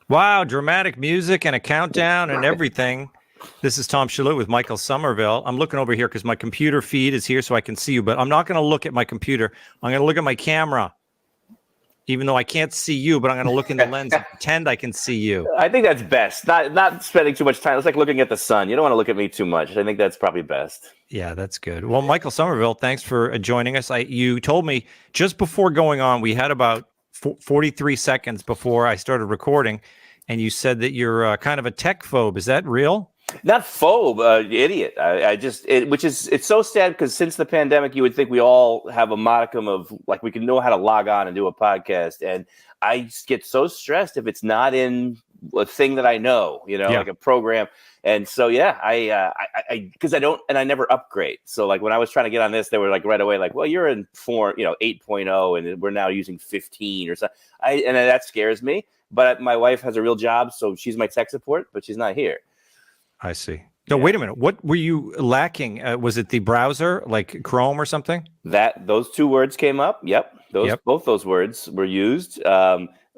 Wow, dramatic music and a countdown and everything. This is Tom Shalhoub with Michael Somerville. I'm looking over here because my computer feed is here so I can see you, but I'm not going to look at my computer. I'm going to look at my camera, even though I can't see you, but I'm going to look in the lens and pretend I can see you. I think that's best. Not spending too much time. It's like looking at the sun. You don't want to look at me too much. I think that's probably best. Yeah, that's good. Well, Michael Somerville, thanks for joining us. You told me just before going on, we had about 43 seconds before I started recording, and you said that you're kind of a tech phobe. Is that real? Not phobe, idiot. It's so sad because since the pandemic, you would think we all have a modicum of like we can know how to log on and do a podcast, and I get so stressed if it's not in a thing that I know, like a program. And so, because I don't, and I never upgrade. So like when I was trying to get on this, they were like right away, like, well, you're in 8.0 and we're now using 15 or something. And that scares me. But my wife has a real job, so she's my tech support, but she's not here. I see. No, wait a minute. What were you lacking? Was it the browser, like Chrome or something? Those two words came up. Yep. Both those words were used.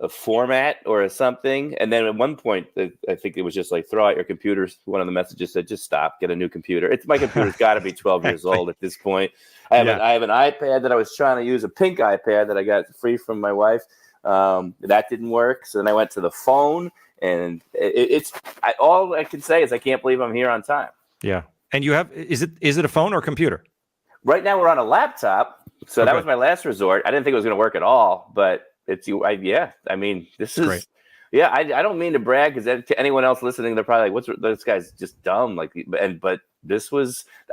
A format or something. And then at one point, I think it was just like, throw out your computer. One of the messages said, just stop, get a new computer. My computer's got to be 12 years old at this point. I have an iPad that I was trying to use, a pink iPad that I got free from my wife. That didn't work. So then I went to the phone, and all I can say is I can't believe I'm here on time. Yeah. And you have, is it a phone or a computer? Right now we're on a laptop. So that was my last resort. I didn't think it was going to work at all, but this is great. I don't mean to brag because to anyone else listening, they're probably like, this guy's just dumb. But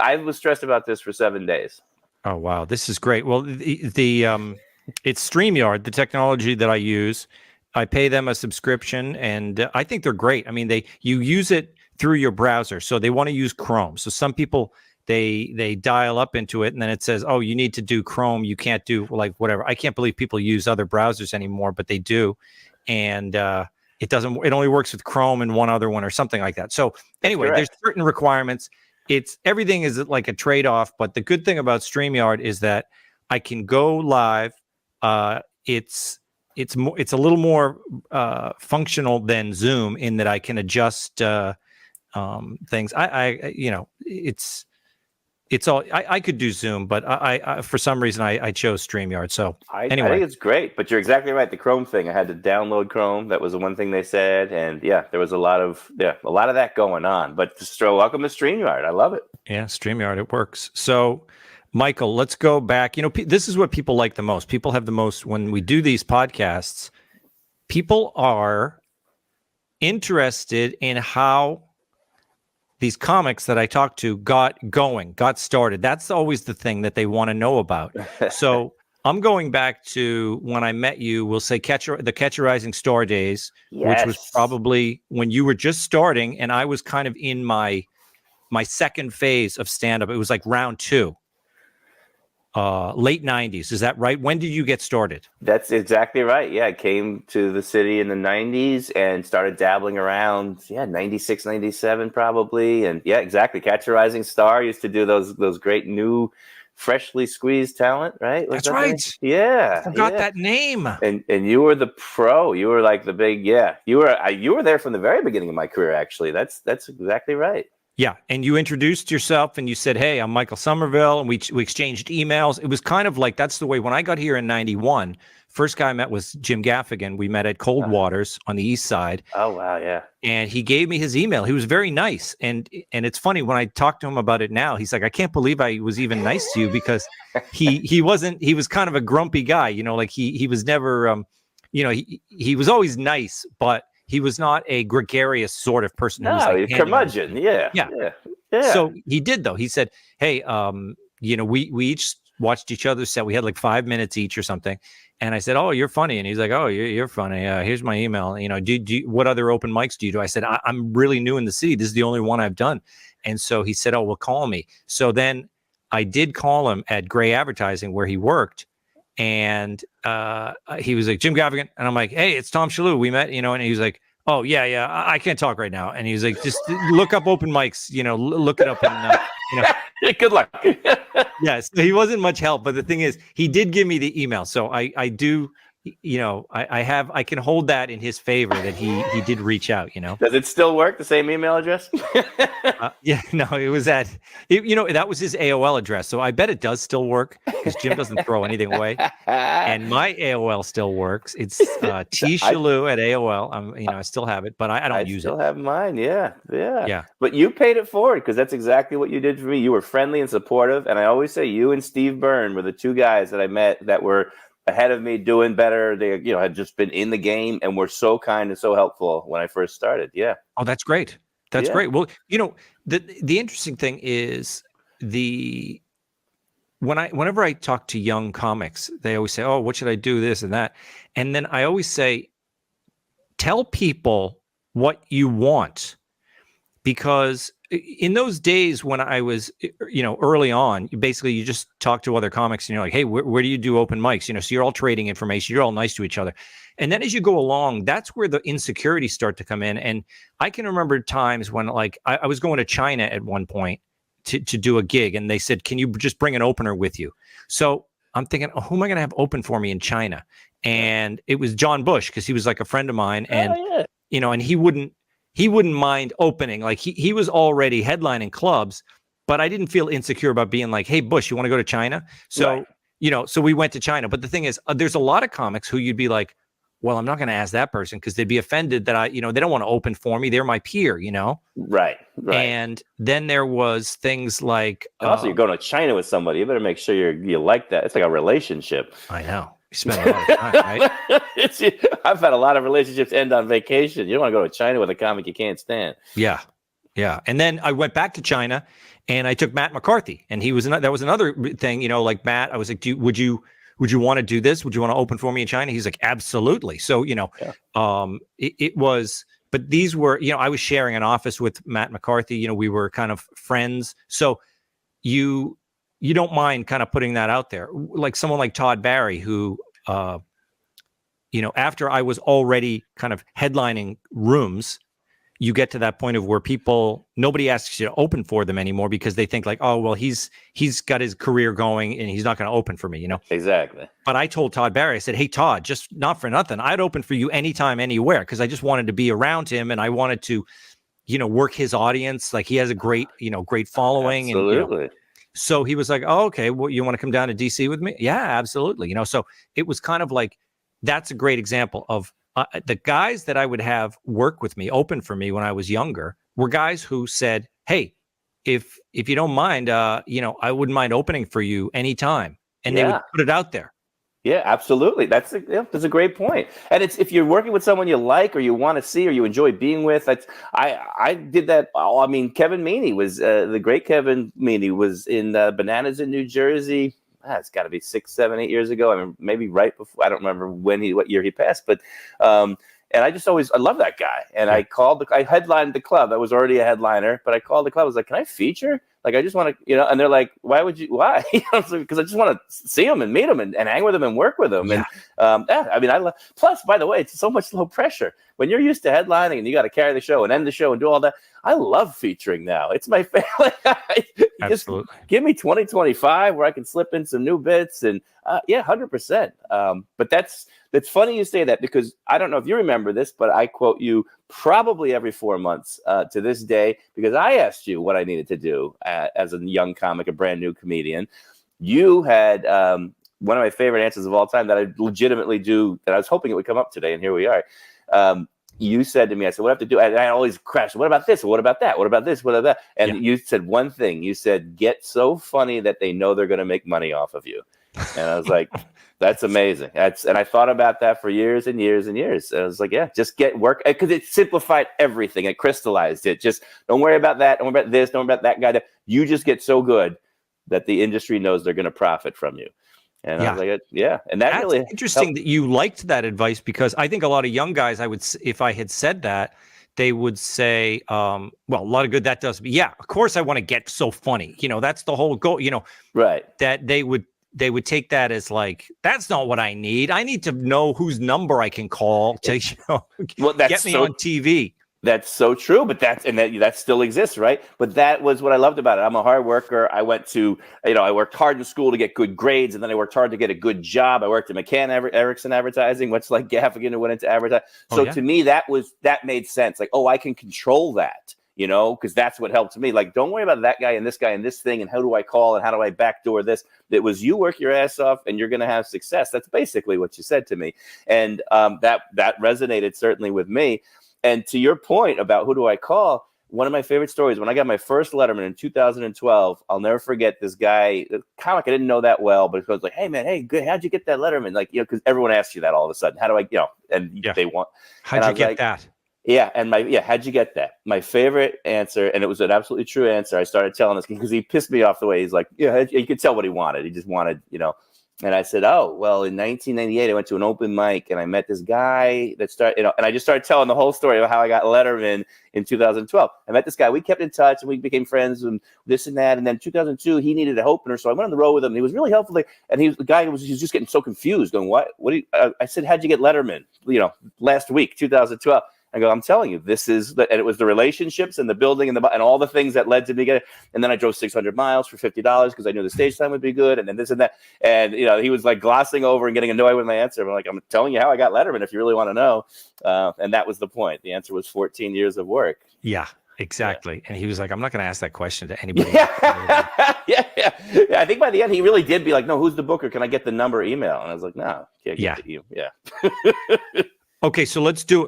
I was stressed about this for 7 days. Oh, wow. This is great. Well, it's StreamYard, the technology that I use. I pay them a subscription, and I think they're great. I mean, you use it through your browser, so they want to use Chrome. So some people they dial up into it, and then it says, "Oh, you need to do Chrome. You can't do like whatever." I can't believe people use other browsers anymore, but they do, and it doesn't. It only works with Chrome and one other one or something like that. So anyway, there's certain requirements. Everything is like a trade-off, but the good thing about StreamYard is that I can go live. It's a little more functional than Zoom in that I can adjust things. I could do Zoom, but I for some reason I chose StreamYard. So anyway, I think it's great, but you're exactly right. The Chrome thing, I had to download Chrome. That was the one thing they said, and there was a lot of that going on. But welcome to StreamYard. I love it. Yeah, StreamYard, it works. So, Michael, let's go back. This is what people like the most. People have the most when we do these podcasts. People are interested in how these comics that I talked to got started. That's always the thing that they want to know about. So I'm going back to when I met you, we'll say the Catch a Rising Star days, which was probably when you were just starting, and I was kind of in my second phase of stand-up. It was like round 2. Late 90s. Is that right? When did you get started? That's exactly right. Yeah, I came to the city in the 90s and started dabbling around, 96, 97 probably. And yeah, exactly. Catch a Rising Star used to do those great new freshly squeezed talent, right? That's right. Yeah. I forgot that name. And you were the pro. You were like the big, you were there from the very beginning of my career, actually. That's exactly right. Yeah, and you introduced yourself and you said, "Hey, I'm Michael Somerville," and we exchanged emails. It was kind of like that's the way when I got here in '91. First guy I met was Jim Gaffigan. We met at Cold Waters on the East Side. Oh wow, yeah. And he gave me his email. He was very nice, and it's funny when I talk to him about it now. He's like, "I can't believe I was even nice to you," because he wasn't. He was kind of a grumpy guy, like he was never, he was always nice, but he was not a gregarious sort of person. No, like curmudgeon. Yeah. So he did, though. He said, "Hey, we each watched each other's set. We had like 5 minutes each or something." And I said, "Oh, you're funny." And he's like, "Oh, you're funny. Here's my email. What other open mics do you do?" I said, "I'm really new in the city. This is the only one I've done." And so he said, "Oh, well, call me." So then I did call him at Gray Advertising where he worked. And he was like, "Jim Gaffigan." And I'm like, "Hey, it's Tom Shalhoub. We met, and he was like, "Oh, yeah, I can't talk right now." And he was like, "Just look up open mics, look it up." And, Good luck. Yes, he wasn't much help. But the thing is, he did give me the email. So I do, I can hold that in his favor that he did reach out. Does it still work? The same email address? Yeah, no, it was that was his AOL address. So I bet it does still work because Jim doesn't throw anything away. And my AOL still works. It's tshalou at AOL. I still have it, but I don't use it. I still have mine. Yeah. Yeah. But you paid it forward because that's exactly what you did for me. You were friendly and supportive. And I always say you and Steve Byrne were the two guys that I met that were ahead of me, doing better. They, had just been in the game and were so kind and so helpful when I first started. Yeah. Oh, that's great. That's great. Well, the interesting thing is whenever I talk to young comics, they always say, "Oh, what should I do? This and that," and then I always say, "Tell people what you want," because in those days when I was, early on, you just talk to other comics and you're like, hey, where do you do open mics? So you're all trading information. You're all nice to each other. And then as you go along, that's where the insecurities start to come in. And I can remember times when I was going to China at one point to do a gig and they said, can you just bring an opener with you? So I'm thinking, who am I going to have open for me in China? And it was John Bush because he was like a friend of mine. And, and he wouldn't mind opening. Like he was already headlining clubs, but I didn't feel insecure about being like, hey, Bush, you want to go to China? So, so we went to China. But the thing is, there's a lot of comics who you'd be like, well, I'm not going to ask that person because they'd be offended that they don't want to open for me. They're my peer, Right. And then there was things like, also you're going to China with somebody. You better make sure you like that. It's like a relationship. I know. You spend a lot of time, right? I've had a lot of relationships end on vacation. You don't want to go to China with a comic you can't stand. Yeah. And then I went back to China and I took Matt McCarthy, and that was another thing, like Matt, I was like, would you want to do this? Would you want to open for me in China? He's like, absolutely. So, it was, but these were, I was sharing an office with Matt McCarthy, we were kind of friends. So you don't mind kind of putting that out there. Like someone like Todd Barry, who, after I was already kind of headlining rooms, you get to that point of where nobody asks you to open for them anymore because they think like, oh, well, he's got his career going and he's not going to open for me, Exactly. But I told Todd Barry, I said, hey, Todd, just not for nothing, I'd open for you anytime, anywhere, because I just wanted to be around him and I wanted to, work his audience. Like he has a great following. Absolutely. And, so he was like, oh, okay, well, you want to come down to DC with me? Yeah, absolutely. So it was kind of like, that's a great example of the guys that I would have work with me, open for me when I was younger, were guys who said, hey, if you don't mind, I wouldn't mind opening for you anytime. And they would put it out there. Yeah, absolutely. That's a great point. And it's if you're working with someone you like or you want to see or you enjoy being with. I did that. I mean, Kevin Meaney was the great Kevin Meaney was in Bananas in New Jersey. It's got to be 6, 7, 8 years ago. I mean, maybe right before. I don't remember what year he passed, but and I love that guy. And I headlined the club. I was already a headliner, but I called the club. I was like, can I feature? Like, I just want to, and they're like, why? Because I just want to see them and meet them and hang with them and work with them. Yeah. And I mean, plus, by the way, it's so much low pressure. When you're used to headlining and you got to carry the show and end the show and do all that, I love featuring now. It's my favorite. Absolutely. Just give me 2025 where I can slip in some new bits and 100%. But that's funny you say that because I don't know if you remember this, but I quote you probably every 4 months to this day because I asked you what I needed to do as a young comic, a brand new comedian. You had one of my favorite answers of all time that I legitimately do that I was hoping it would come up today, and here we are. You said to me, I said, what do I have to do? And I always crash. What about this? What about that? What about this? What about that? And you said one thing. You said, get so funny that they know they're going to make money off of you. And I was like, that's amazing. And I thought about that for years and years and years. And I was like, yeah, just get work. Because it simplified everything. It crystallized it. Just don't worry about that. Don't worry about this. Don't worry about that guy. You just get so good that the industry knows they're going to profit from you. And I was like, and that's really interesting that you liked that advice because I think a lot of young guys, if I had said that, they would say, well, a lot of good that does. But yeah, of course I want to get so funny. That's the whole goal, right. That they would take that as like, that's not what I need. I need to know whose number I can call to, well, that's get me on TV. That's so true, but that still exists, right? But that was what I loved about it. I'm a hard worker. I went to, I worked hard in school to get good grades, and then I worked hard to get a good job. I worked at McCann Erickson Advertising, much like Gaffigan, who went into advertising. So to me, that made sense. Like, oh, I can control that, because that's what helped me. Like, don't worry about that guy and this thing, and how do I call and how do I backdoor this? It was you work your ass off, and you're going to have success. That's basically what you said to me, and that resonated certainly with me. And to your point about who do I call, one of my favorite stories, when I got my first Letterman in 2012, I'll never forget this guy, comic I didn't know that well, but it was like, hey, man, hey, good. How'd you get that Letterman? Like, because everyone asks you that all of a sudden. How do I, they want. How'd you get that? Yeah. And how'd you get that? My favorite answer, and it was an absolutely true answer. I started telling this because he pissed me off the way he's like, you could tell what he wanted. He just wanted, And I said, oh, well, in 1998, I went to an open mic and I met this guy that started, and I just started telling the whole story of how I got Letterman in 2012. I met this guy. We kept in touch and we became friends and this and that. And then 2002, he needed an opener. So I went on the road with him and he was really helpful. And he was just getting so confused going, what do you, I said, how'd you get Letterman? Last week, 2012. I go, I'm telling you, and it was the relationships and the building and all the things that led to me getting. And then I drove 600 miles for $50 because I knew the stage time would be good, and then this and that. And he was like glossing over and getting annoyed with my answer. I'm like, I'm telling you how I got Letterman if you really want to know. And that was the point. The answer was 14 years of work. Yeah, exactly. Yeah. And he was like, I'm not going to ask that question to anybody. Yeah. I think by the end he really did be like, no, who's the booker? Can I get the number, email? And I was like, no, can't get the email. Yeah. Okay, so let's do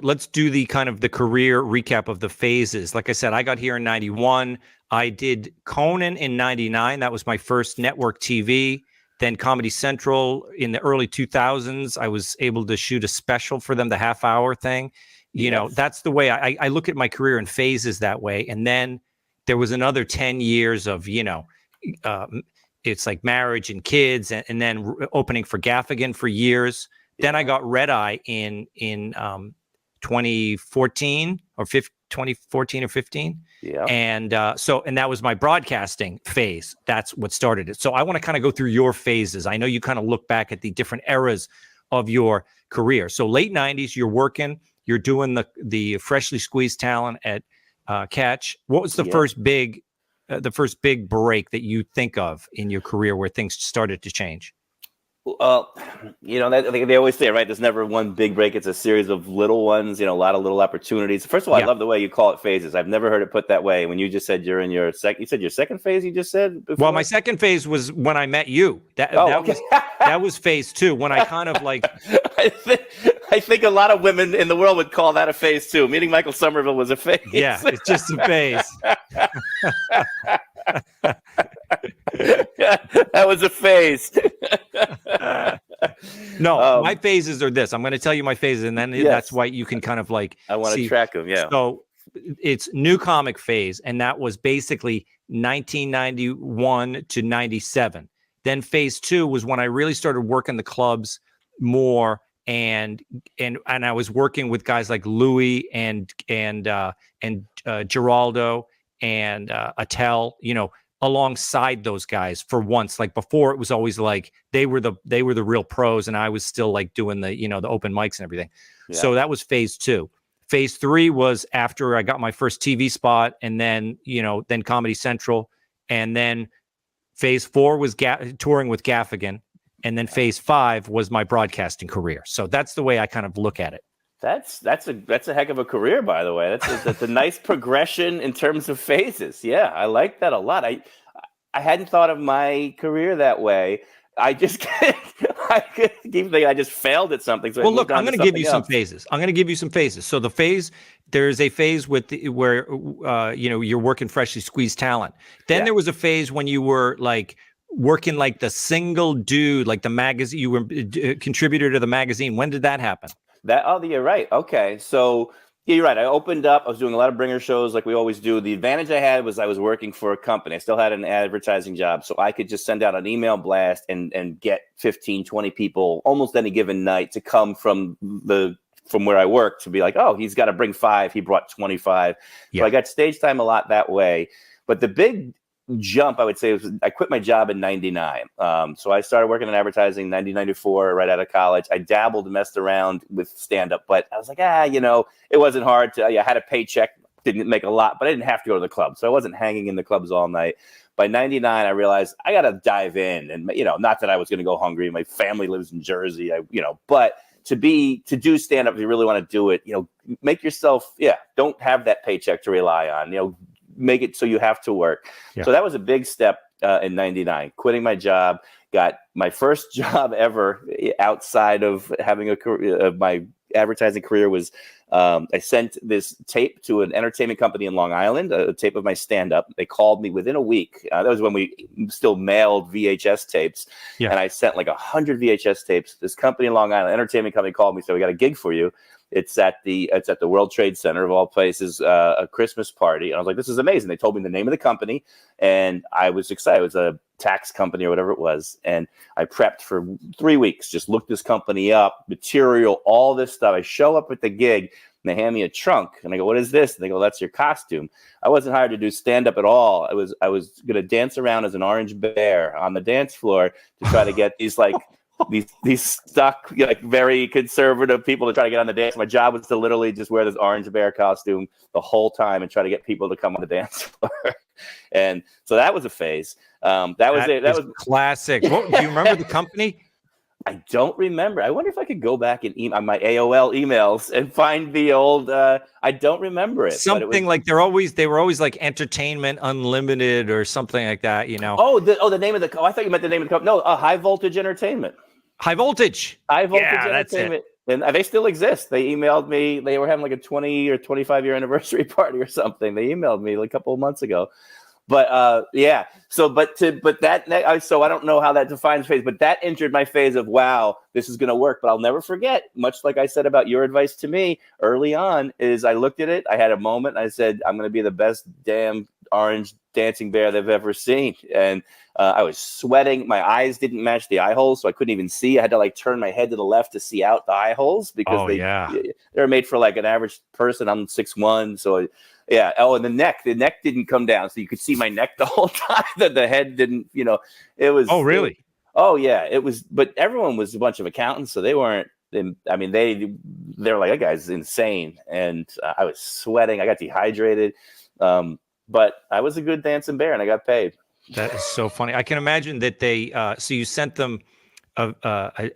the kind of the career recap of the phases. Like I said, I got here in 91. I did Conan in 99. That was my first network TV. Then Comedy Central in the early 2000s. I was able to shoot a special for them, the half-hour thing. That's the way I look at my career in phases that way. And then there was another 10 years of, it's like marriage and kids, and then opening for Gaffigan for years. Then I got Red Eye in 2014 or 15. Yeah. And and that was my broadcasting phase. That's what started it. So I want to kind of go through your phases. I know you kind of look back at the different eras of your career. So late 90s, you're working, you're doing the freshly squeezed talent at Catch. What was the first big break that you think of in your career where things started to change? Well, they always say, right, there's never one big break. It's a series of little ones, a lot of little opportunities. First of all, I love the way you call it phases. I've never heard it put that way. When you just said you're in your second, you said your second phase, you just said before? Well, my second phase was when I met you. That was phase two, when I kind of like... I think a lot of women in the world would call that a phase two. Meeting Michael Somerville was a phase. Yeah, it's just a phase. That was a phase. No, my phases are this. I'm going to tell you my phases, and then that's why you can kind of like I want to track them. Yeah. So it's new comic phase, and that was basically 1991 to 97. Then phase two was when I really started working the clubs more, and I was working with guys like Louis and Geraldo and Attell, alongside those guys for once. Like before, it was always like they were the real pros, and I was still like doing the the open mics and everything. Yeah. So that was phase two. Phase three was after I got my first TV spot, and then then Comedy Central, and then phase four was touring with Gaffigan, and then phase five was my broadcasting career. So that's the way I kind of look at it. That's a heck of a career, by the way. That's a nice progression in terms of phases. Yeah, I like that a lot. I hadn't thought of my career that way. I just I just failed at something. So well, look, I'm going to give you some phases. So there's a phase where you're working freshly squeezed talent. Then there was a phase when you were like working like the single dude, like the magazine. You were a contributor to the magazine. When did that happen? You're right. Okay. So you're right. I opened up. I was doing a lot of bringer shows like we always do. The advantage I had was I was working for a company. I still had an advertising job. So I could just send out an email blast and get 15, 20 people almost any given night to come from where I worked to be like, oh, he's got to bring 5. He brought 25. Yeah. So I got stage time a lot that way. But the jump, I would say, I quit my job in 99. So I started working in advertising in 1994, right out of college. I dabbled and messed around with stand-up, but I was like, it wasn't hard I had a paycheck, didn't make a lot, but I didn't have to go to the club. So I wasn't hanging in the clubs all night. By 99, I realized I got to dive in, and, not that I was going to go hungry. My family lives in Jersey, but to do stand-up, if you really want to do it, make yourself, don't have that paycheck to rely on, make it so you have to work. Yeah. So that was a big step in 99, quitting my job, got my first job ever outside of having a career. My advertising career was, I sent this tape to an entertainment company in Long Island, a tape of my stand-up. They called me within a week. That was when we still mailed VHS tapes. Yeah. And I sent like 100 VHS tapes. This company in Long Island, entertainment company, called me, said, we got a gig for you. It's at the World Trade Center, of all places, a Christmas party. And I was like, this is amazing. They told me the name of the company, and I was excited. It was a tax company or whatever it was. And I prepped for 3 weeks, just looked this company up, material, all this stuff. I show up at the gig, and they hand me a trunk. And I go, what is this? And they go, that's your costume. I wasn't hired to do stand-up at all. I was going to dance around as an orange bear on the dance floor to try to get these, like, these stuck, like, very conservative people to try to get on the dance. My job was to literally just wear this orange bear costume the whole time and try to get people to come on the dance floor. And so that was a phase. That was classic. Do you remember the company? I don't remember. I wonder if I could go back and on my AOL emails and find the old. I don't remember it. Something like they were always like Entertainment Unlimited or something like that. The name of the. Oh, I thought you meant the name of the company. No, High Voltage Entertainment. High Voltage. Entertainment. And they still exist. They emailed me. They were having like a 20 or 25 year anniversary party or something. They emailed me like a couple of months ago. But yeah. So I don't know how that defines phase, but that entered my phase of, wow, this is going to work. But I'll never forget, much like I said about your advice to me early on, is I looked at it. I had a moment. And I said, I'm going to be the best damn orange dancing bear they've ever seen. And I was sweating. My eyes didn't match the eye holes, so I couldn't even see. I had to like turn my head to the left to see out the eye holes because they're made for like an average person. I'm 6'1", so yeah. Oh, and the neck didn't come down, so you could see my neck the whole time. That the head didn't, it was. Oh, really? It was. But everyone was a bunch of accountants, so they weren't. I mean, they're like, that guy's insane, and I was sweating. I got dehydrated, but I was a good dancing bear, and I got paid. That is so funny. I can imagine that they. So you sent them a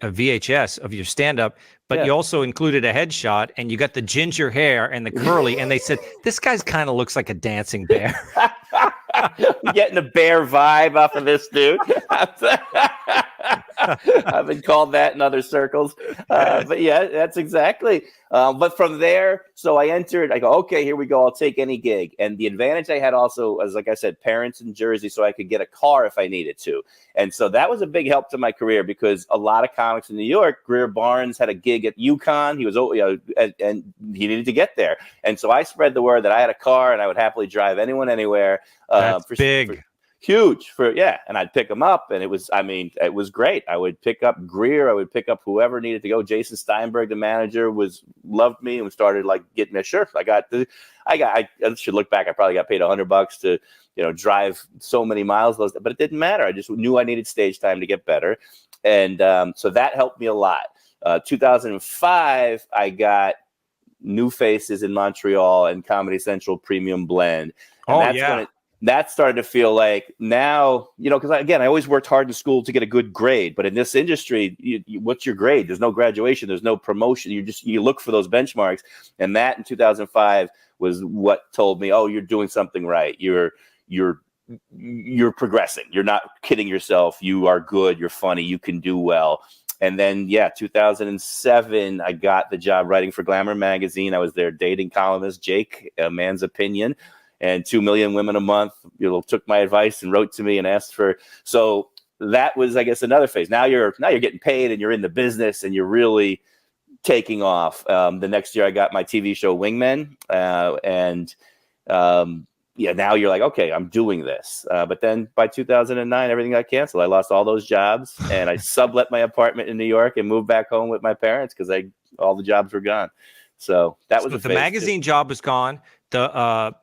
VHS of your stand-up, but you also included a headshot, and you got the ginger hair and the curly, and they said, this guy's kind of looks like a dancing bear. Getting a bear vibe off of this dude. I've been called that in other circles. But yeah, that's exactly. But from there, so I go, okay, here we go. I'll take any gig. And the advantage I had also was, like I said, parents in Jersey, so I could get a car if I needed to. And so that was a big help to my career because a lot of comics in New York, Greer Barnes had a gig at UConn. He was, and he needed to get there. And so I spread the word that I had a car and I would happily drive anyone, anywhere. That's big. Huge and I'd pick them up, and it was great. I would pick up Greer, I would pick up whoever needed to go. Jason Steinberg, the manager, loved me and started like getting a shirt. I should look back. I probably got paid $100 to drive so many miles, but it didn't matter. I just knew I needed stage time to get better, and so that helped me a lot. 2005, I got New Faces in Montreal and Comedy Central Premium Blend. And when that started to feel like now, because I always worked hard in school to get a good grade. But in this industry, what's your grade? There's no graduation. There's no promotion. You look for those benchmarks. And that in 2005 was what told me, oh, you're doing something right. You're progressing. You're not kidding yourself. You are good. You're funny. You can do well. And then, 2007, I got the job writing for Glamour magazine. I was their dating columnist, Jake, A Man's Opinion. And 2 million women a month, took my advice and wrote to me and asked for. So that was, I guess, another phase. Now you're getting paid and you're in the business and you're really taking off. The next year I got my TV show Wingmen, now you're like, okay, I'm doing this. But then by 2009, everything got canceled. I lost all those jobs, and I sublet my apartment in New York and moved back home with my parents because all the jobs were gone. So that was the magazine job was gone. the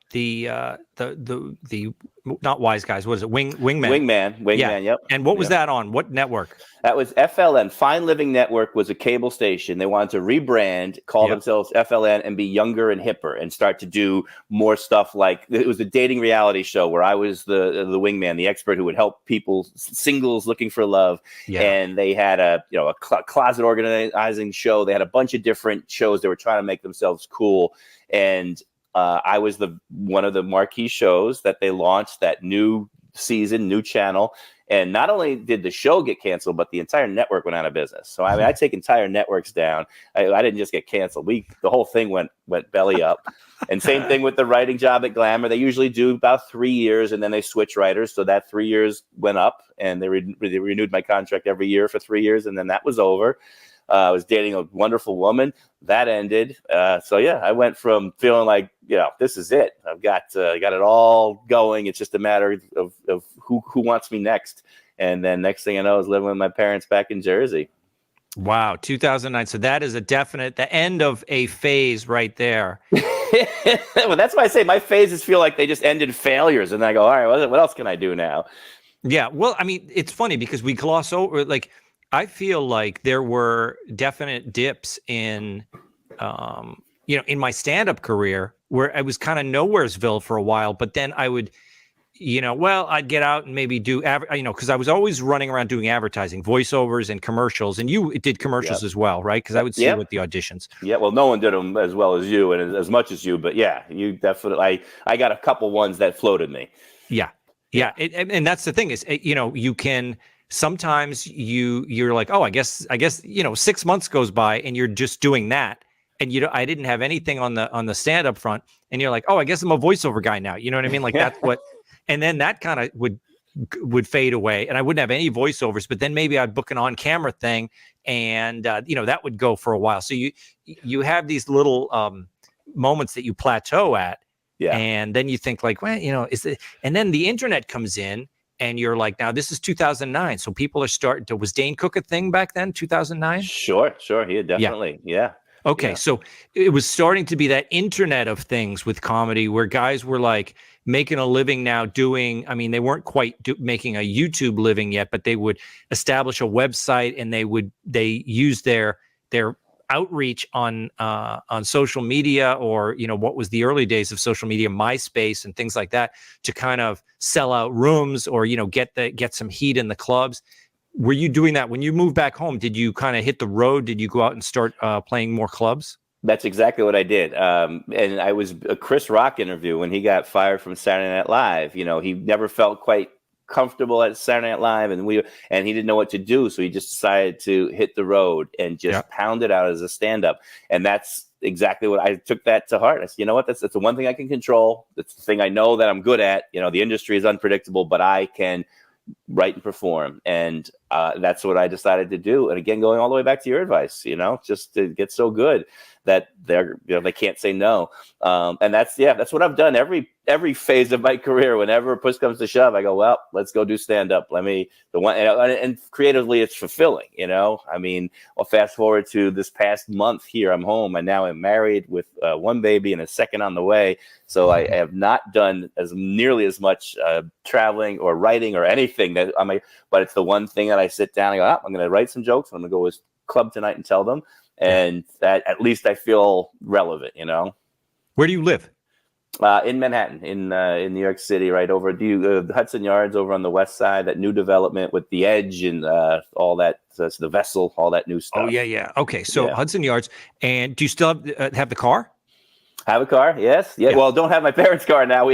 not Wise Guys. What is it? Wingman. Wingman. Yeah. Yep. And what was Yep. that on? What network? That was FLN. Fine Living Network was a cable station. They wanted to rebrand, call Yep. themselves FLN, and be younger and hipper, and start to do more stuff. Like it was a dating reality show where I was the wingman, the expert who would help people, singles looking for love. Yeah. And they had a closet organizing show. They had a bunch of different shows. They were trying to make themselves cool. And I was one of the marquee shows that they launched that new season, new channel. And not only did the show get canceled, but the entire network went out of business. So I mean, I take entire networks down. I didn't just get canceled. The whole thing went belly up. And same thing with the writing job at Glamour. They usually do about 3 years, and then they switch writers. So that 3 years went up, and they renewed my contract every year for 3 years, and then that was over. I was dating a wonderful woman. That ended. So yeah, I went from feeling like, this is it. I've got it all going. It's just a matter of who wants me next. And then next thing I know, I was living with my parents back in Jersey. Wow, 2009. So that is the end of a phase right there. Well, that's why I say my phases feel like they just ended failures. And I go, all right, what else can I do now? Yeah. Well, I mean, it's funny because we gloss over, like, I feel like there were definite dips in, in my stand-up career where I was kind of nowheresville for a while, but then I would, I'd get out and maybe do, because I was always running around doing advertising, voiceovers and commercials, and you did commercials as well, right? Because I would see you with the auditions. Yeah, well, no one did them as well as you and as much as you, but yeah, you definitely, I got a couple ones that floated me. Yeah. And that's the thing is, you can, sometimes you're like, oh, I guess 6 months goes by and you're just doing that, and I didn't have anything on the stand-up front, and you're like, oh, I guess I'm a voiceover guy now. You know what I mean? Like that's what, and then that kind of would fade away, and I wouldn't have any voiceovers. But then maybe I'd book an on-camera thing, and that would go for a while. So you have these little moments that you plateau at, and then you think like, well, is it? And then the internet comes in. And you're like, now this is 2009. So people are starting to, was Dane Cook a thing back then, 2009? Sure. Yeah, definitely. Yeah. Okay. Yeah. So it was starting to be that internet of things with comedy where guys were like making a living now doing, I mean, they weren't quite making a YouTube living yet, but they would establish a website and they use their outreach on social media, or what was the early days of social media, MySpace and things like that, to kind of sell out rooms or get some heat in the clubs. Were you doing that when you moved back home? Did you kind of hit the road? Did you go out and start playing more clubs? That's exactly what I did. And I was a Chris Rock interview when he got fired from Saturday Night Live. He never felt quite comfortable at Saturday Night Live, and he didn't know what to do, so he just decided to hit the road and just pound it out as a stand-up. And that's exactly what I took that to heart. I said, you know what, that's the one thing I can control. That's the thing I know that I'm good at. The industry is unpredictable, but I can write and perform, and that's what I decided to do. And again, going all the way back to your advice, just to get so good that they can't say no. And that's what I've done every phase of my career. Whenever push comes to shove, I go, well, let's go do stand up. And creatively, it's fulfilling. I mean, I'll fast forward to this past month here. I'm home, and now I'm married with one baby and a second on the way. So I have not done nearly as much traveling or writing or anything but it's the one thing that I sit down and go, I'm going to write some jokes. I'm going to go to this club tonight and tell them. And that at least I feel relevant, Where do you live? In Manhattan, in New York City, right over Hudson Yards over on the west side, that new development with the Edge and all that, so it's the Vessel, all that new stuff. Oh, yeah. Okay, so Hudson Yards. And do you still have the car? Have a car? Yes. Yeah. Well, don't have my parents' car now.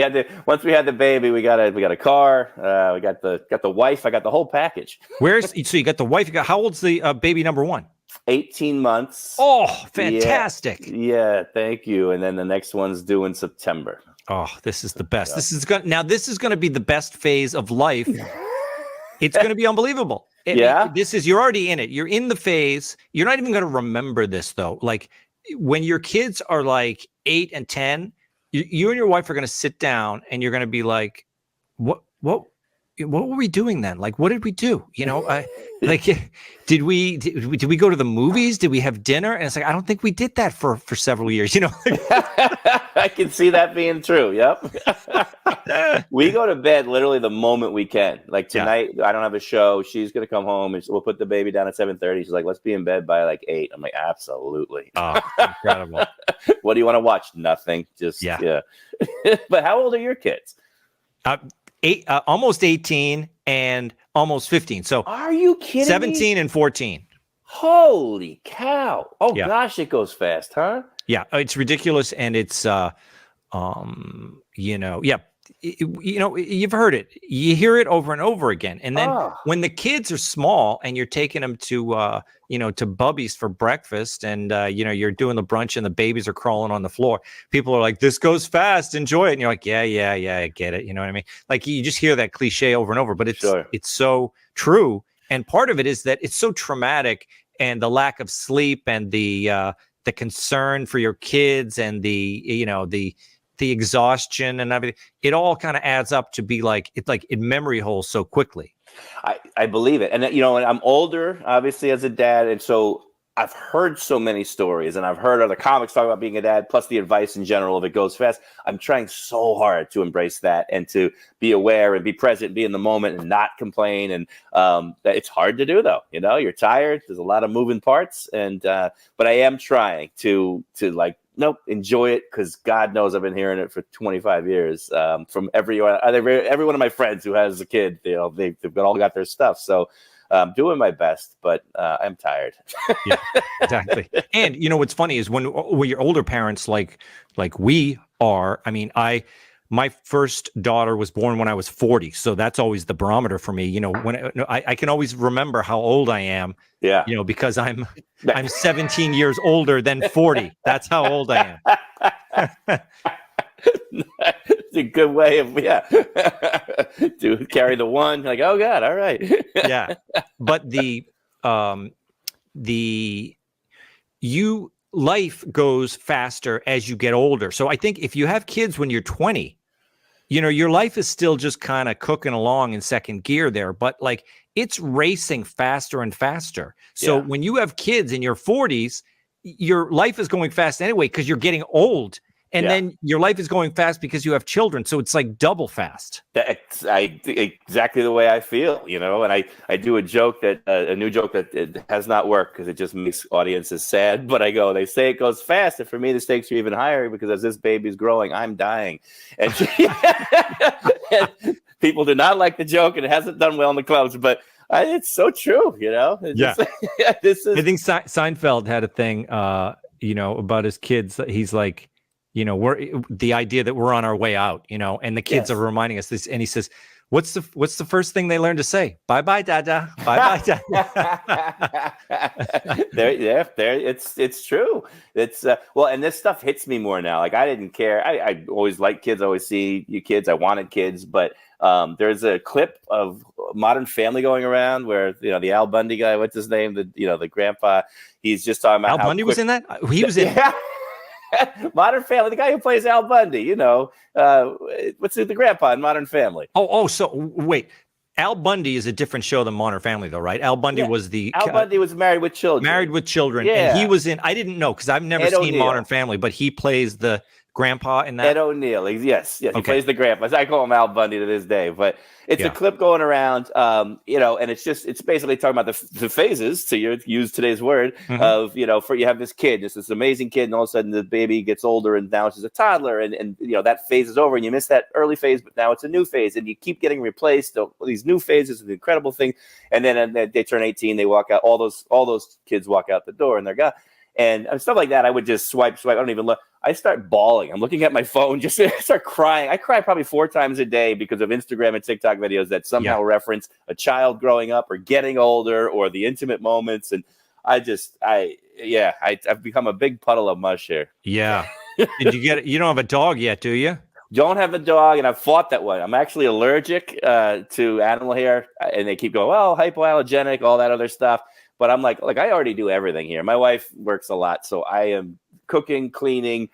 Once we had the baby, we got a car. We got the wife. I got the whole package. So you got the wife. How old's the baby number one? 18 months. Oh, fantastic. Yeah, thank you. And then the next one's due in September. Oh, this is the best. This is going to be the best phase of life. It's going to be unbelievable. You're already in it. You're in the phase. You're not even going to remember this though. Like when your kids are like 8 and 10, you and your wife are going to sit down and you're going to be like, what were we doing then? Like, what did we do? Like, did we go to the movies? Did we have dinner? And it's like, I don't think we did that for several years, you know? I can see that being true. Yep. We go to bed literally the moment we can. Like tonight, I don't have a show. She's going to come home and we'll put the baby down at 7:30. She's like, let's be in bed by like 8. I'm like, absolutely. Oh, incredible. What do you want to watch? Nothing. Just, yeah. But how old are your kids? Almost 18 and almost 15. So are you kidding 17 me? And 14. Holy cow. Oh gosh, it goes fast, huh? Yeah, it's ridiculous. And it's, you've heard it. You hear it over and over again. And then when the kids are small and you're taking them to, to Bubby's for breakfast and, you're doing the brunch and the babies are crawling on the floor, people are like, this goes fast, enjoy it. And you're like, yeah, I get it. You know what I mean? Like you just hear that cliche over and over, but it's so true. And part of it is that it's so traumatic and the lack of sleep and the concern for your kids and the exhaustion and everything, it all kind of adds up to be like, it's like in memory holes so quickly. I believe it. And, and I'm older, obviously, as a dad. And so I've heard so many stories and I've heard other comics talk about being a dad, plus the advice in general, if it goes fast. I'm trying so hard to embrace that and to be aware and be present, be in the moment and not complain. And it's hard to do, though. You're tired. There's a lot of moving parts. And but I am trying to like, nope, enjoy it, because God knows I've been hearing it for 25 years from every one of my friends who has a kid. They've all got their stuff. So I'm doing my best, but I'm tired. Yeah, exactly. And what's funny is when you're older parents, like we are. I mean, my first daughter was born when I was 40, so that's always the barometer for me. When I can always remember how old I am. Yeah. Because I'm 17 years older than 40. That's how old I am. It's a good way of to carry the one. Like, oh God, all right. Yeah, but life goes faster as you get older. So I think if you have kids when you're 20, your life is still just kind of cooking along in second gear there, but like it's racing faster and faster. So when you have kids in your 40s, your life is going fast anyway because you're getting old. And then your life is going fast because you have children. So it's like double fast. That's exactly the way I feel, and I do a joke that a new joke that it has not worked because it just makes audiences sad. But I go, they say it goes fast. And for me, the stakes are even higher because as this baby's growing, I'm dying. And, and people do not like the joke and it hasn't done well in the clubs. But it's so true, Just, I think Seinfeld had a thing, about his kids. He's like, we're the idea that we're on our way out, and the kids are reminding us this. And he says, what's the first thing they learn to say? Bye-bye, Dada. Bye-bye, Dada. It's true. It's and this stuff hits me more now. Like I didn't care. I always liked kids. I always see you kids. I wanted kids, but there's a clip of Modern Family going around where, the Al Bundy guy, what's his name? The grandpa, he's just talking about Al Bundy was in that? He was in Modern Family, the guy who plays Al Bundy, what's the grandpa in Modern Family? So wait, Al Bundy is a different show than Modern Family, though, right? Al Bundy was Al Bundy was Married with Children. Yeah. And he was in, I didn't know because I've never seen Modern Family, but he plays the grandpa in that. Ed O'Neill, yes, he plays the grandpa. I call him Al Bundy to this day, but it's a clip going around, and it's basically talking about the phases, to use today's word, of, for you have this kid, this amazing kid, and all of a sudden the baby gets older and now she's a toddler, and that phase is over and you miss that early phase, but now it's a new phase and you keep getting replaced. These new phases are the incredible thing, and then they turn 18, they walk out, all those kids walk out the door and they're gone. And stuff like that, I would just swipe. I don't even look. I start bawling. I'm looking at my phone, just start crying. I cry probably 4 times a day because of Instagram and TikTok videos that somehow reference a child growing up or getting older or the intimate moments. And I've become a big puddle of mush here. Yeah. Did you get it? You don't have a dog yet, do you? Don't have a dog, and I've fought that one. I'm actually allergic to animal hair, and they keep going, well, hypoallergenic, all that other stuff. But I'm like I already do everything here. My wife works a lot, so I am cooking, cleaning,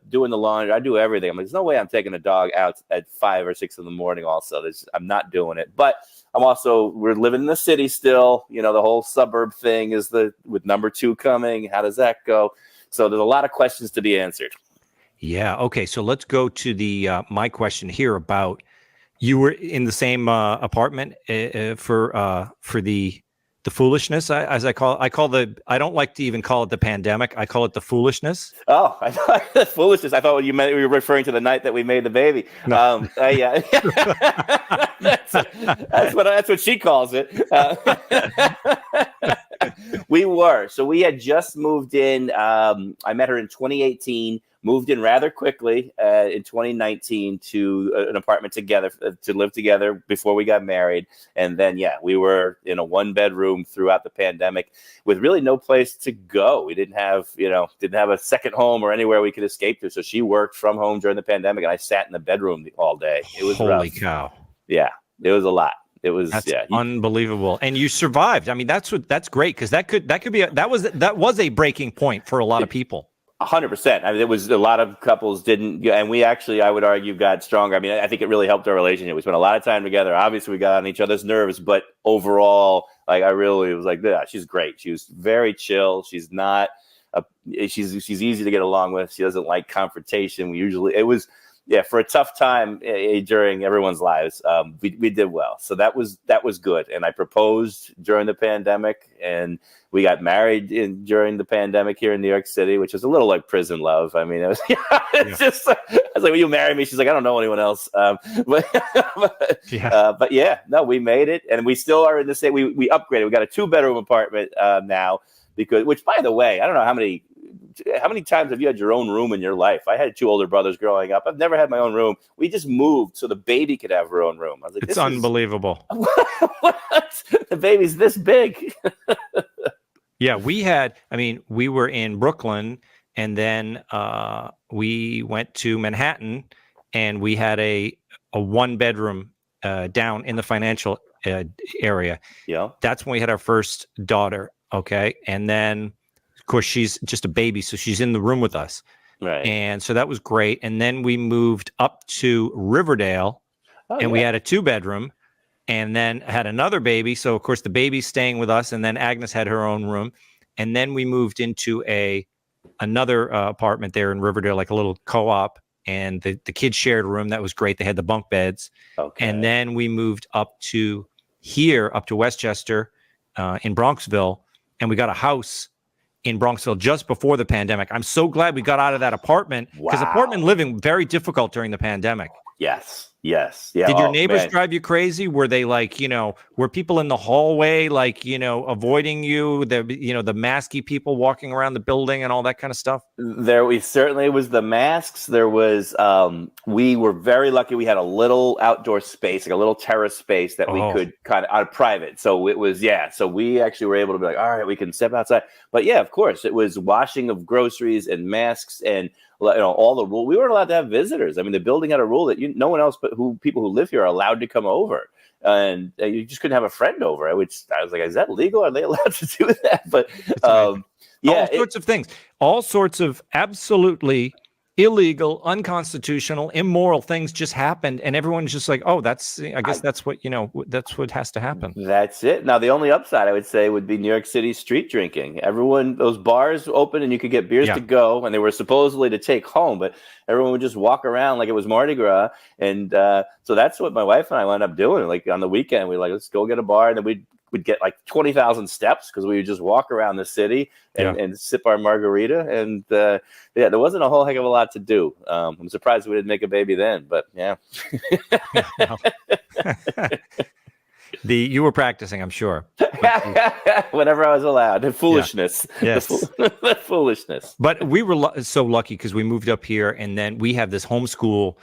doing the laundry. I do everything. I'm like, there's no way I'm taking a dog out at 5 or 6 in the morning. Also, I'm not doing it. But we're living in the city still. You know, the whole suburb thing is with number 2 coming. How does that go? So there's a lot of questions to be answered. Yeah. Okay. So let's go to the my question here about you were in the same apartment for the foolishness, as I call I don't like to even call it the pandemic. I call it the foolishness. Oh, I thought the foolishness. I thought you were referring to the night that we made the baby. No. Yeah, that's what she calls it. We had just moved in. I met her in 2018. Moved in rather quickly in 2019 to an apartment together to live together before we got married. And then, we were in a 1-bedroom throughout the pandemic with really no place to go. We didn't have a second home or anywhere we could escape to. So she worked from home during the pandemic, and I sat in the bedroom all day. It was holy rough. Cow. Yeah, it was a lot. It was unbelievable, and you survived. I mean, that's great, because that was a breaking point for a lot of people. 100%. I mean, it was a lot of couples didn't, and we actually, I would argue, got stronger. I mean, I think it really helped our relationship. We spent a lot of time together. Obviously, we got on each other's nerves, but overall, like, I really was like, yeah, she's great. She was very chill. She's not, she's easy to get along with. She doesn't like confrontation. For a tough time during everyone's lives, we did well. So that was good. And I proposed during the pandemic, and we got married during the pandemic here in New York City, which is a little like prison love. I mean, just, I was like, will you marry me? She's like, I don't know anyone else. We made it, and we still are in the same, we upgraded. We got a 2-bedroom apartment now, which, by the way, I don't know how many times have you had your own room in your life? I had 2 older brothers growing up. I've never had my own room. We just moved so the baby could have her own room. I was like, it's unbelievable. What? The baby's this big. Yeah, we were in Brooklyn, and then we went to Manhattan, and we had a 1-bedroom down in the financial area. Yeah. That's when we had our first daughter. Okay. And then, of course, she's just a baby, so she's in the room with us. Right. And so that was great. And then we moved up to Riverdale, we had a 2-bedroom, and then had another baby. So, of course, the baby's staying with us, and then Agnes had her own room. And then we moved into another apartment there in Riverdale, like a little co-op, and the kids shared a room. That was great. They had the bunk beds. Okay. And then we moved up to Westchester in Bronxville, and we got a house in Bronxville just before the pandemic. I'm so glad we got out of that apartment, because apartment living very difficult during the pandemic. Yes. Yeah. Did your neighbors drive you crazy? Were they like, were people in the hallway, like, avoiding you, the masky people walking around the building and all that kind of stuff? We certainly was the masks. There was, we were very lucky. We had a little outdoor space, like a little terrace space that we could kind of out of private. So it was, so we actually were able to be like, all right, we can step outside. But yeah, of course, it was washing of groceries and masks and, all the rules. We weren't allowed to have visitors. I mean, the building had a rule that no one else but people who live here are allowed to come over, and you just couldn't have a friend over. Which I was like, is that legal? Are they allowed to do that? But all sorts of things, all sorts of absolutely illegal, unconstitutional, immoral things just happened, and everyone's just like, oh, that's what has to happen. That's it. Now, the only upside I would say would be New York City street drinking. Those bars open and you could get beers to go, and they were supposedly to take home, but everyone would just walk around like it was Mardi Gras. And so that's what my wife and I wound up doing. Like on the weekend, let's go get a bar, and then we'd get like 20,000 steps, because we would just walk around the city and sip our margarita. And there wasn't a whole heck of a lot to do. I'm surprised we didn't make a baby then, but yeah. You were practicing, I'm sure. Whenever I was allowed. Foolishness. Yeah. Yes. The foolishness. But we were so lucky, because we moved up here, and then we have this homeschool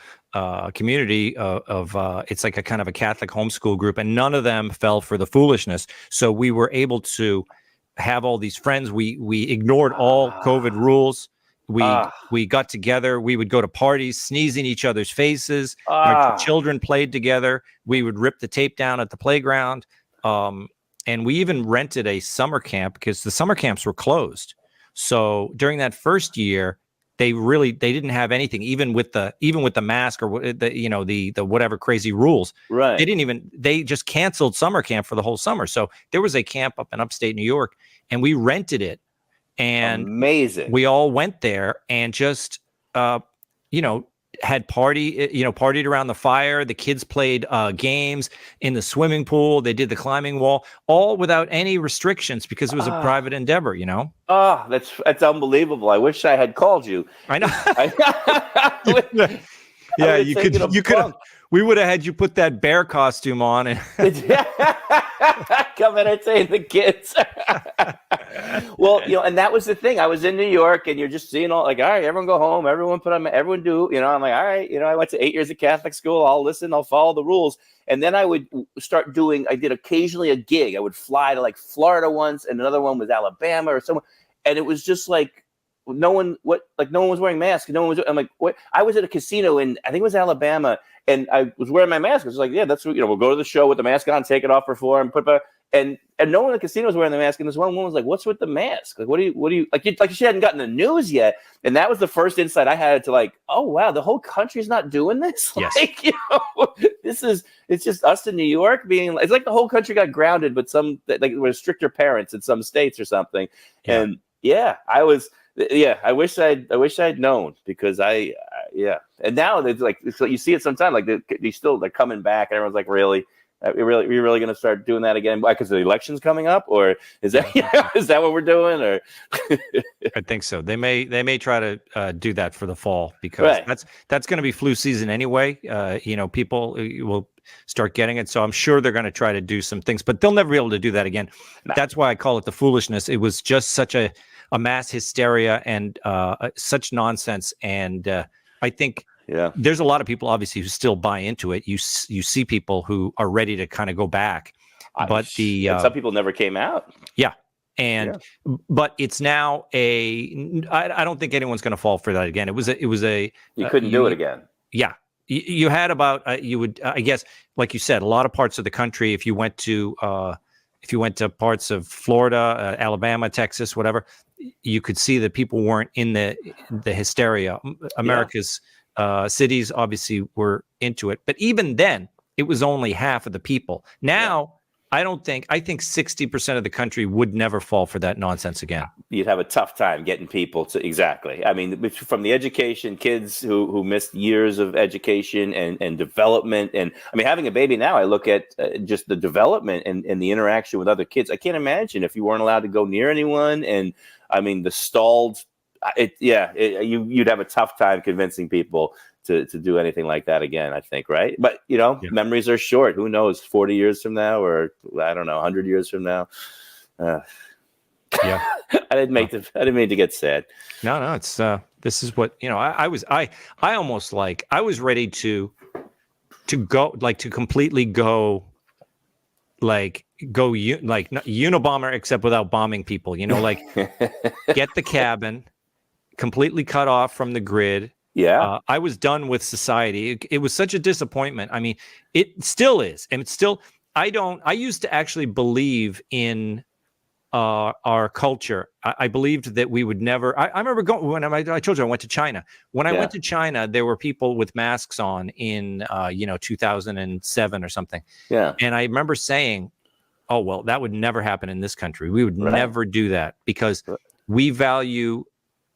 community of it's like a kind of a Catholic homeschool group, and none of them fell for the foolishness. So we were able to have all these friends. We ignored all COVID rules. We got together. We would go to parties, sneeze in each other's faces. Our children played together. We would rip the tape down at the playground. And we even rented a summer camp, because the summer camps were closed. So during that first year, they didn't have anything, even with the mask or the whatever crazy rules. Right. They just canceled summer camp for the whole summer. So there was a camp up in upstate New York, and we rented it, and amazing. we all went there and just had partied around the fire. The kids played games in the swimming pool. They did the climbing wall, all without any restrictions because it was a private endeavor, Oh, that's unbelievable. I wish I had called you. I know. Yeah, you could. We would have had you put that bear costume on and come entertain the kids. Well, and that was the thing. I was in New York, and you're just seeing all like, all right, everyone go home, everyone do. I'm like, all right, I went to 8 years of Catholic school. I'll listen, I'll follow the rules. And then I would start I did occasionally a gig. I would fly to like Florida once, and another one was Alabama or somewhere, and it was just like no one was wearing masks. I'm like, what? I was at a casino in, I think it was Alabama, and I was wearing my mask. I was like, yeah, that's what, we'll go to the show with the mask on, take it off for 4 and put back. And no one in the casino was wearing the mask. And this one woman was like, what's with the mask? Like, what do you like she hadn't gotten the news yet. And that was the first insight I had to like, oh wow, the whole country's not doing this. Yes. Like, it's just us in New York it's like the whole country got grounded, but some like with stricter parents in some states or something. Yeah. And I wish I'd known, because and now it's like, so you see it sometimes, like they're coming back, and everyone's like, really, you're really going to start doing that again? Why? Because the election's coming up, or is that is that what we're doing? Or I think so. They may try to do that for the fall, because that's going to be flu season anyway. People will start getting it, so I'm sure they're going to try to do some things, but they'll never be able to do that again. Nah. That's why I call it the foolishness. It was just such a mass hysteria and such nonsense. And I think there's a lot of people obviously who still buy into it. You see people who are ready to kind of go back, but some people never came out. Yeah. But it's now I don't think anyone's going to fall for that again. It was you couldn't do it again. Yeah. You had about you would, I guess, like you said, a lot of parts of the country, if you went to parts of Florida, Alabama, Texas, whatever, you could see that people weren't in the hysteria. America's cities obviously were into it, but even then, it was only half of the people. Now, I think 60% of the country would never fall for that nonsense again. You'd have a tough time getting people to, exactly. I mean, from the education, kids who missed years of education and development. And I mean, having a baby now, I look at just the development and the interaction with other kids. I can't imagine if you weren't allowed to go near anyone. And I mean, the stalled, you'd have a tough time convincing people to do anything like that again, I think, right? But, memories are short. Who knows, 40 years from now, or I don't know, 100 years from now. I didn't mean to get sad. No, it's this is what, I was ready to go, like, to completely go, like, Unabomber, except without bombing people, like get the cabin completely cut off from the grid. Yeah. I was done with society. It was such a disappointment. I mean, it still is. And it's still, I used to actually believe in our culture. I believed that we would never, I remember going, when I told you I went to China. When I went to China, there were people with masks on in, 2007 or something. Yeah. And I remember saying, oh, well, that would never happen in this country. We would never do that, because we value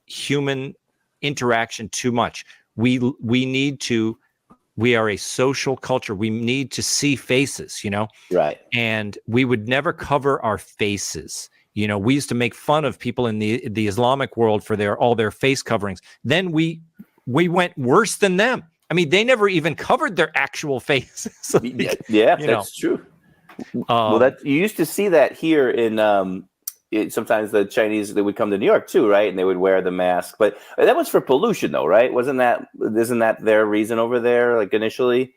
human interaction too much. We are a social culture. We need to see faces, right? And we would never cover our faces. We used to make fun of people in the Islamic world for all their face coverings. Then we went worse than them. I mean, they never even covered their actual faces. That's true. Well, you used to see that here in sometimes the Chinese, they would come to New York too, right? And they would wear the mask, but that was for pollution though, right? Isn't that their reason over there, like initially?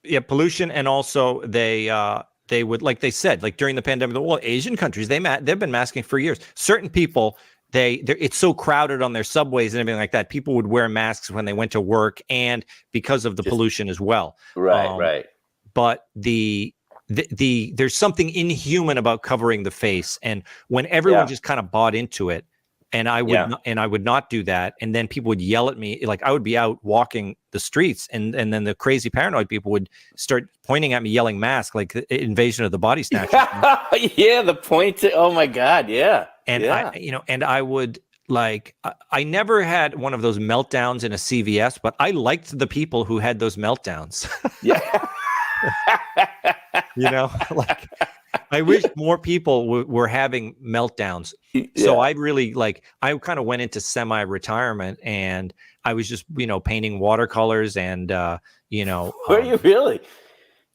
Yeah, pollution. And also they would, like they said, like during the pandemic, Asian countries, they've been masking for years. Certain people, it's so crowded on their subways and everything like that. People would wear masks when they went to work, and because of the pollution as well. Right. But there's something inhuman about covering the face, and when everyone just kind of bought into it, and I would not do that. And then people would yell at me. Like, I would be out walking the streets, and then the crazy paranoid people would start pointing at me, yelling "mask," like Invasion of the Body Snatchers. Yeah, the point. Oh my God, yeah. And I would, like, I never had one of those meltdowns in a CVS, but I liked the people who had those meltdowns. Yeah. Like, I wish more people were having meltdowns. Yeah. So I really, like, I kind of went into semi-retirement, and I was just, painting watercolors and, Were you really?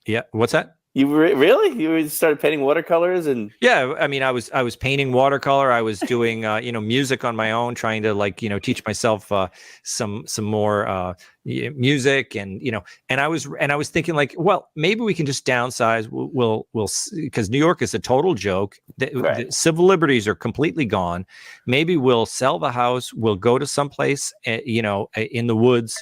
Yeah. What's that? You really? You started painting watercolors and yeah, I mean, I was painting watercolor. I was doing music on my own, trying to, like, teach myself some more music, and and I was thinking, like, well, maybe we can just downsize. We'll because New York is a total joke. The civil liberties are completely gone. Maybe we'll sell the house. We'll go to someplace in the woods.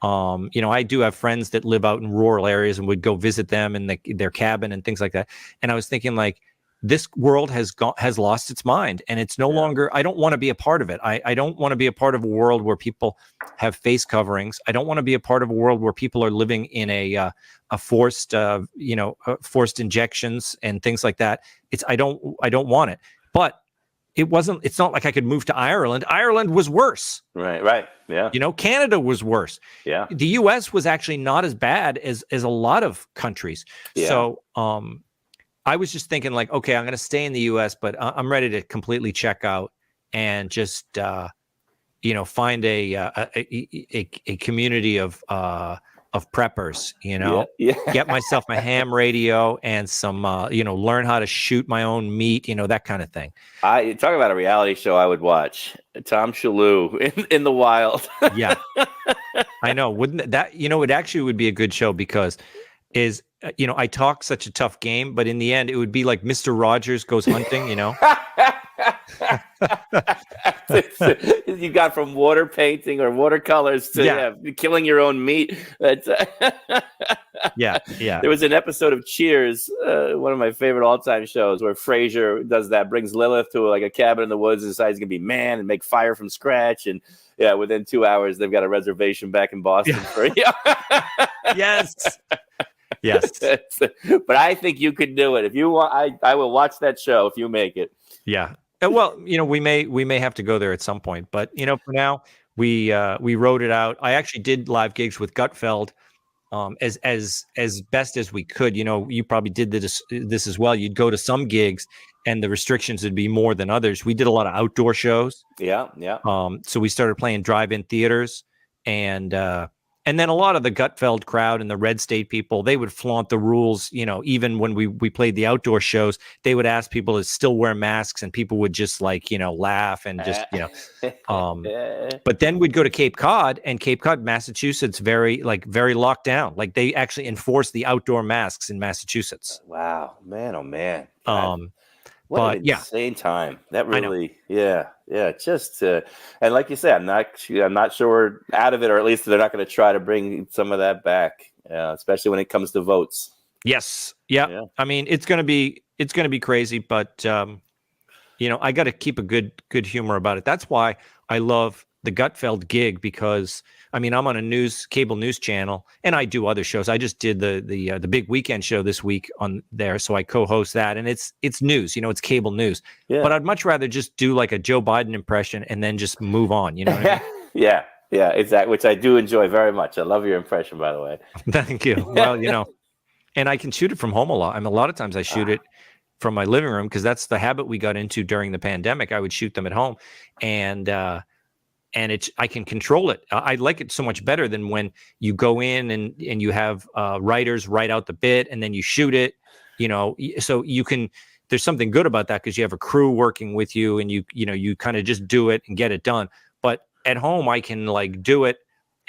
I do have friends that live out in rural areas, and would go visit them in their cabin and things like that. And I was thinking, like, this world has lost its mind, and it's no longer, I don't want to be a part of it. I don't want to be a part of a world where people have face coverings. I don't want to be a part of a world where people are living in a forced, forced injections and things like that. I don't want it. But it's not like I could move to Ireland. Ireland was worse. Right. Yeah. Canada was worse. Yeah. The US was actually not as bad as a lot of countries. Yeah. So I was just thinking, like, okay, I'm going to stay in the US, but I'm ready to completely check out and just find a community of preppers, get myself a ham radio and some, learn how to shoot my own meat, that kind of thing. I talk about a reality show I would watch. Tom Shalhoub in the wild. Yeah, I know. Wouldn't that, it actually would be a good show, because I talk such a tough game, but in the end, it would be like Mr. Rogers Goes Hunting, You got from water painting or watercolors to killing your own meat. That's yeah. There was an episode of Cheers, one of my favorite all-time shows, where Frasier does that, brings Lilith to like a cabin in the woods, and decides he's gonna be man and make fire from scratch, and within 2 hours they've got a reservation back in Boston for Yes. Yes. But I think you could do it if you want. I will watch that show if you make it. Yeah. Well, we may have to go there at some point, but for now we wrote it out. I actually did live gigs with Gutfeld as best as we could. You probably did this as well. You'd go to some gigs and the restrictions would be more than others. We did a lot of outdoor shows. Yeah. So we started playing drive-in theaters, and then a lot of the Gutfeld crowd and the Red State people, they would flaunt the rules. Even when we played the outdoor shows, they would ask people to still wear masks, and people would just laugh and just, but then we'd go to Cape Cod, and Cape Cod, Massachusetts, very locked down. Like, they actually enforce the outdoor masks in Massachusetts. Wow, man. Oh man. What an insane time. That really, just and like you said, I'm not sure we're out of it, or at least they're not going to try to bring some of that back, especially when it comes to votes. Yes, yeah. I mean, it's going to be crazy, but I got to keep a good humor about it. That's why I love the Gutfeld gig, because I'm on a cable news channel, and I do other shows. I just did the big weekend show this week on there, so I co-host that, and it's news, it's cable news. Yeah. But I'd much rather just do like a Joe Biden impression and then just move on. You know what I mean? Yeah, exactly. Which I do enjoy very much. I love your impression, by the way. Thank you. Well, and I can shoot it from home a lot. A lot of times I shoot it from my living room, because that's the habit we got into during the pandemic. I would shoot them at home, and I can control it. I like it so much better than when you go in and you have writers write out the bit and then you shoot it, so you can, there's something good about that, because you have a crew working with you, and you kind of just do it and get it done. But at home, I can do it,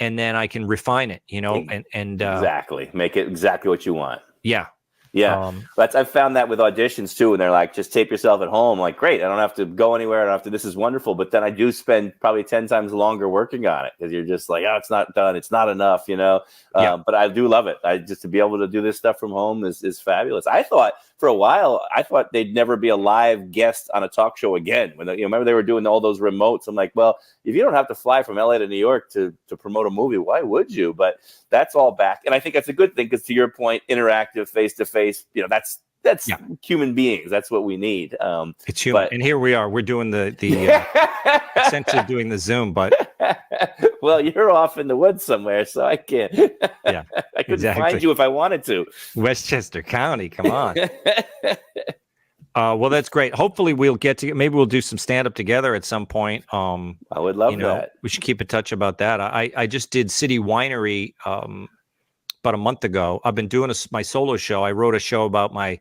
and then I can refine it, and exactly make it exactly what you want. Yeah. Yeah, I've found that with auditions too, and they're like, just tape yourself at home. Like, great, I don't have to go anywhere. I don't have to. This is wonderful. But then I do spend probably 10 times longer working on it, because you're just like, oh, it's not done. It's not enough, But I do love it. To be able to do this stuff from home is fabulous. I thought for a while, I thought they'd never be a live guest on a talk show again. When remember they were doing all those remotes. I'm like, well, if you don't have to fly from LA to New York to promote a movie, why would you? But that's all back, and I think that's a good thing because, to your point, interactive, face to face. That's human beings. That's what we need. It's human, and here we are. We're doing the essentially doing the Zoom, but well, you're off in the woods somewhere, so I can't. Yeah, I couldn't find you if I wanted to. Westchester County, come on. Well, that's great. Hopefully, we'll get to. Maybe we'll do some stand up together at some point. I would love that. We should keep in touch about that. I just did City Winery about a month ago. I've been doing my solo show. I wrote a show about my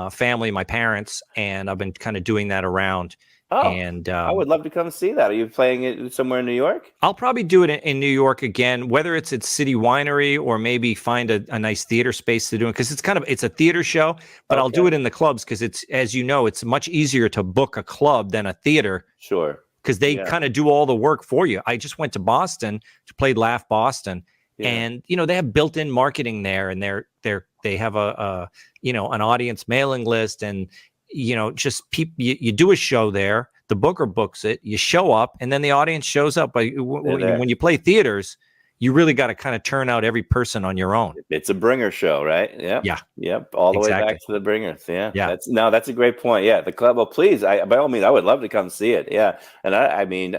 family, my parents, and I've been kind of doing that around. Oh, and I would love to come see that. Are you playing it somewhere in New York? I'll probably do it in New York again, whether it's at City Winery or maybe find a nice theater space to do it, because it's a theater show, but I'll do it in the clubs because it's, as you know, it's much easier to book a club than a theater. Sure. Because they kind of do all the work for you. I just went to Boston to play Laugh Boston. Yeah. And they have built-in marketing there, and they have an audience mailing list, and just people. You do a show there, the booker books it, you show up, and then the audience shows up. But when you play theaters, you really got to kind of turn out every person on your own. It's a bringer show, right? Yeah. Yeah. Yep. All the way back to the bringers. Yeah. Yeah. That's a great point. Yeah. The club. Well, please, by all means, I would love to come see it. Yeah. And I mean,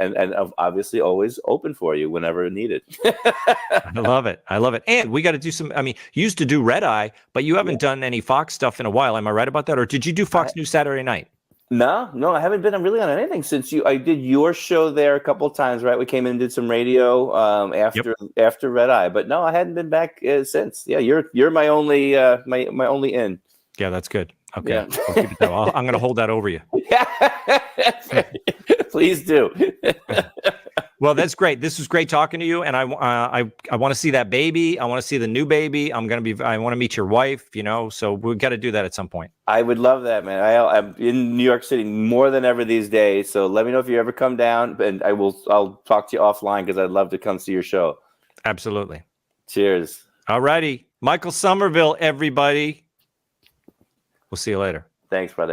obviously always open for you whenever needed. I love it. And we got to do some, you used to do Red Eye, but you haven't done any Fox stuff in a while. Am I right about that? Or did you do Fox News Saturday Night? No, I haven't been really on anything since I did your show there a couple of times, right? We came in and did some radio after Red Eye, but no, I hadn't been back since. Yeah, you're my only my only in. Yeah, that's good. Okay, yeah. I'll keep it that way. I'm going to hold that over you. Please do. Well, that's great. This was great talking to you, and I want to see that baby. I want to see the new baby. I want to meet your wife. So we got to do that at some point. I would love that, man. I'm in New York City more than ever these days. So let me know if you ever come down, and I'll talk to you offline because I'd love to come see your show. Absolutely. Cheers. All righty, Michael Somerville, everybody. We'll see you later. Thanks, brother.